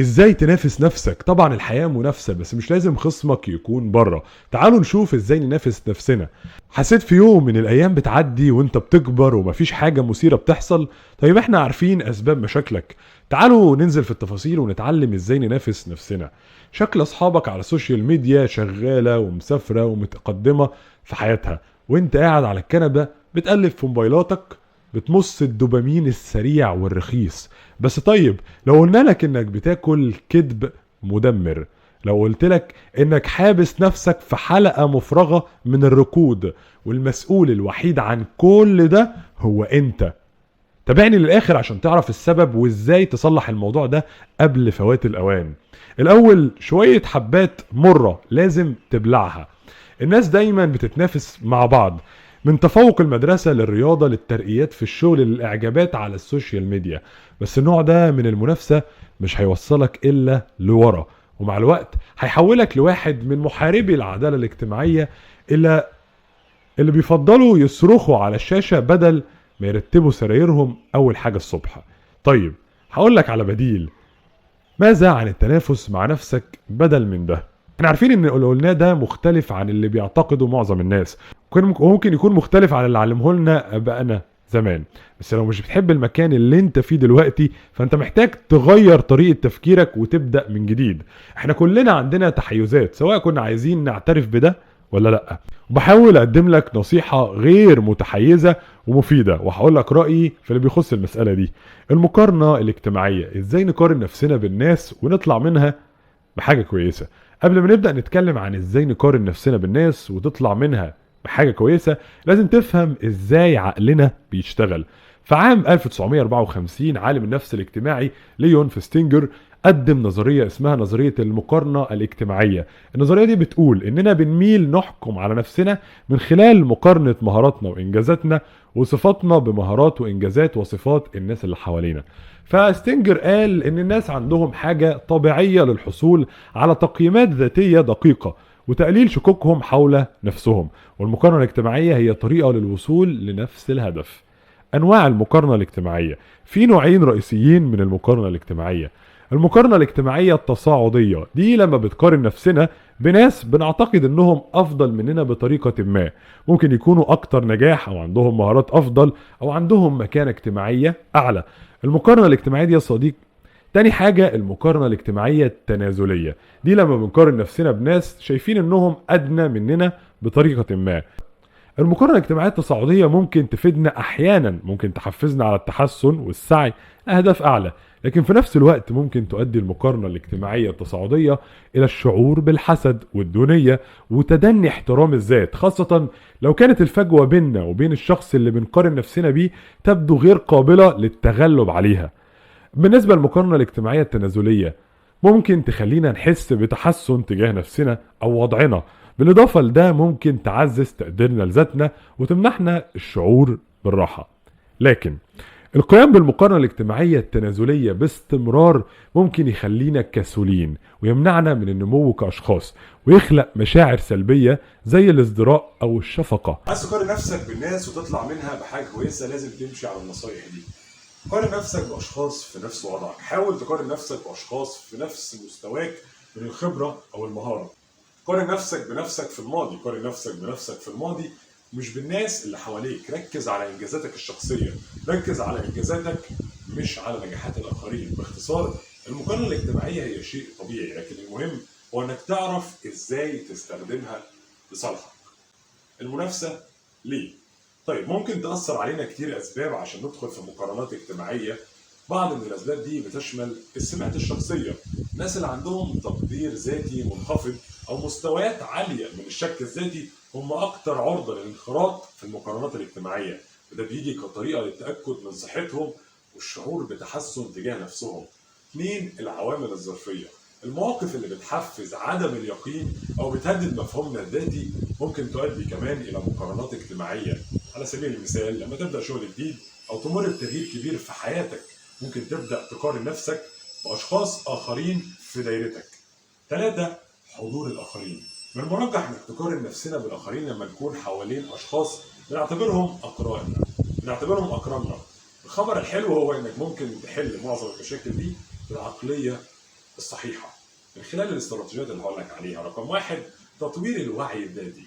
ازاي تنافس نفسك؟ طبعا الحياة منافسة، بس مش لازم خصمك يكون بره. تعالوا نشوف ازاي ننافس نفسنا. حسيت في يوم من الايام بتعدي وانت بتكبر ومفيش حاجة مثيرة بتحصل؟ طيب احنا عارفين اسباب مشاكلك. تعالوا ننزل في التفاصيل ونتعلم ازاي ننافس نفسنا. شكل اصحابك على السوشيال ميديا شغالة ومسافرة ومتقدمة في حياتها، وانت قاعد على الكنبة بتقلب في موبايلاتك، بتمص الدوبامين السريع والرخيص. بس طيب، لو قلنا لك انك بتاكل كذب مدمر، لو قلت لك انك حابس نفسك في حلقة مفرغة من الركود، والمسؤول الوحيد عن كل ده هو انت. تابعني للاخر عشان تعرف السبب وازاي تصلح الموضوع ده قبل فوات الاوان. الاول شوية حبات مرة لازم تبلعها. الناس دايما بتتنافس مع بعض، من تفوق المدرسة للرياضة للترقيات في الشغل للإعجابات على السوشيال ميديا. بس النوع ده من المنافسة مش هيوصلك إلا لورا، ومع الوقت هيحولك لواحد من محاربي العدالة الاجتماعية إلى اللي بيفضلوا يصرخوا على الشاشة بدل ما يرتبوا سرايرهم أول حاجة الصبح. طيب، هقولك على بديل. ماذا عن التنافس مع نفسك بدل من ده؟ احنا عارفين ان اللي قلناه ده مختلف عن اللي بيعتقده معظم الناس، وممكن يكون مختلف عن اللي علمه لنا ابائنا زمان. بس لو مش بتحب المكان اللي انت فيه دلوقتي، فانت محتاج تغير طريقة تفكيرك وتبدأ من جديد. احنا كلنا عندنا تحيزات، سواء كنا عايزين نعترف بده ولا لا. وبحاول اقدم لك نصيحة غير متحيزة ومفيدة، وهقول لك رأيي في اللي بيخص المسألة دي. المقارنة الاجتماعية، ازاي نقارن نفسنا بالناس ونطلع منها بحاجة كويسة. قبل ما نبدأ نتكلم عن ازاي نقارن نفسنا بالناس وتطلع منها بحاجة كويسة، لازم تفهم ازاي عقلنا بيشتغل. في عام 1954 عالم النفس الاجتماعي ليون فستينجر قدم نظرية اسمها نظرية المقارنة الاجتماعية. النظرية دي بتقول اننا بنميل نحكم على نفسنا من خلال مقارنة مهاراتنا وانجازاتنا وصفاتنا بمهارات وانجازات وصفات الناس اللي حوالينا. فستينجر قال ان الناس عندهم حاجة طبيعية للحصول على تقييمات ذاتية دقيقة وتقليل شكوكهم حول نفسهم، والمقارنة الاجتماعية هي طريقة للوصول لنفس الهدف. انواع المقارنة الاجتماعية: في نوعين رئيسيين من المقارنة الاجتماعية. المقارنة الاجتماعية التصاعدية، دي لما بتقارن نفسنا بناس بنعتقد انهم افضل مننا بطريقة ما، ممكن يكونوا اكتر نجاح او عندهم مهارات افضل او عندهم مكانة اجتماعية اعلى. المقارنة الاجتماعية دي يا صديق. تاني حاجة المقارنة الاجتماعية التنازلية، دي لما بنقارن نفسنا بناس شايفين انهم ادنى مننا بطريقة ما. المقارنة الاجتماعية التصاعدية ممكن تفيدنا احيانا، ممكن تحفزنا على التحسن والسعي لاهداف اعلى، لكن في نفس الوقت ممكن تؤدي المقارنة الاجتماعية التصاعدية الى الشعور بالحسد والدونية وتدني احترام الذات، خاصة لو كانت الفجوة بيننا وبين الشخص اللي بنقارن نفسنا بيه تبدو غير قابلة للتغلب عليها. بالنسبة للمقارنة الاجتماعية التنازلية، ممكن تخلينا نحس بتحسن تجاه نفسنا أو وضعنا، بالإضافة لده ممكن تعزز تقديرنا لذاتنا وتمنحنا الشعور بالراحة. لكن القيام بالمقارنة الاجتماعية التنازلية باستمرار ممكن يخلينا كسولين ويمنعنا من النمو كأشخاص، ويخلق مشاعر سلبية زي الازدراء أو الشفقة. عايز تقارن نفسك بالناس وتطلع منها بحاجه كويسه، لازم تمشي على النصايح دي. قارن نفسك باشخاص في نفس وضعك، حاول تقارن نفسك باشخاص في نفس مستواك من الخبره او المهاره. قارن نفسك بنفسك في الماضي، قارن نفسك بنفسك في الماضي مش بالناس اللي حواليك. ركز على انجازاتك الشخصيه، ركز على انجازاتك مش على نجاحات الاخرين. باختصار، المقارنه الاجتماعيه هي شيء طبيعي، لكن المهم هو انك تعرف ازاي تستخدمها لصالحك. المنافسة ليه؟ طيب، ممكن تأثر علينا كتير أسباب عشان ندخل في مقارنات اجتماعية. بعض من الأسباب دي بتشمل السمات الشخصية. الناس اللي عندهم تقدير ذاتي منخفض أو مستويات عالية من الشك الذاتي هم أكتر عرضة للانخراط في المقارنات الاجتماعية، وده بيجي كطريقة للتأكد من صحتهم والشعور بتحسن تجاه نفسهم. 2. العوامل الظرفية. المواقف اللي بتحفز عدم اليقين أو بتهدد مفهومنا الذاتي ممكن تؤدي كمان إلى مقارنات اجتماعية. على سبيل المثال، لما تبدأ شغل جديد أو تمر بتغيير كبير في حياتك، ممكن تبدأ تقارن نفسك بأشخاص آخرين في دايرتك. 3. حضور الآخرين. من المرجح إنك تقارن نفسنا بالآخرين لما نكون حوالين أشخاص بنعتبرهم أقراننا، بنعتبرهم أقراننا. الخبر الحلو هو إنك ممكن تحل معظم المشاكل دي بالعقلية الصحيحة من خلال الاستراتيجيات اللي هقولك عليها. رقم 1، تطوير الوعي الذاتي.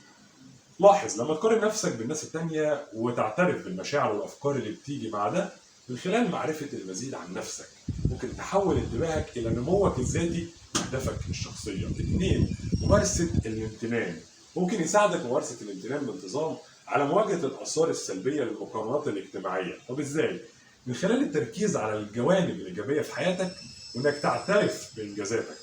لاحظ لما تقارن نفسك بالناس التانية وتعترف بالمشاعر والأفكار اللي بتيجي مع ده، من خلال معرفة المزيد عن نفسك ممكن تحول انتباهك إلى نموك الذاتي وأهدافك الشخصية. 2، ممارسة الامتنان. ممكن يساعدك ممارسة الامتنان بانتظام على مواجهة الآثار السلبية للمقارنات الاجتماعية. طب إزاي؟ من خلال التركيز على الجوانب الإيجابية في حياتك وإنك تعترف بإنجازاتك.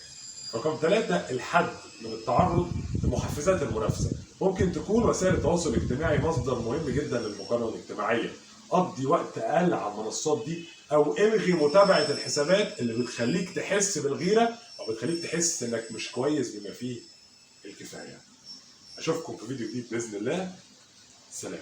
رقم 3، الحد من التعرض لمحفزات المنافسة. ممكن تكون وسائل التواصل الاجتماعي مصدر مهم جدا للمقارنة الاجتماعية. قضي وقت أقل على المنصات دي أو الغي متابعة الحسابات اللي بتخليك تحس بالغيرة أو بتخليك تحس إنك مش كويس بما فيه الكفاية. أشوفكم في فيديو جديد بإذن الله. سلام.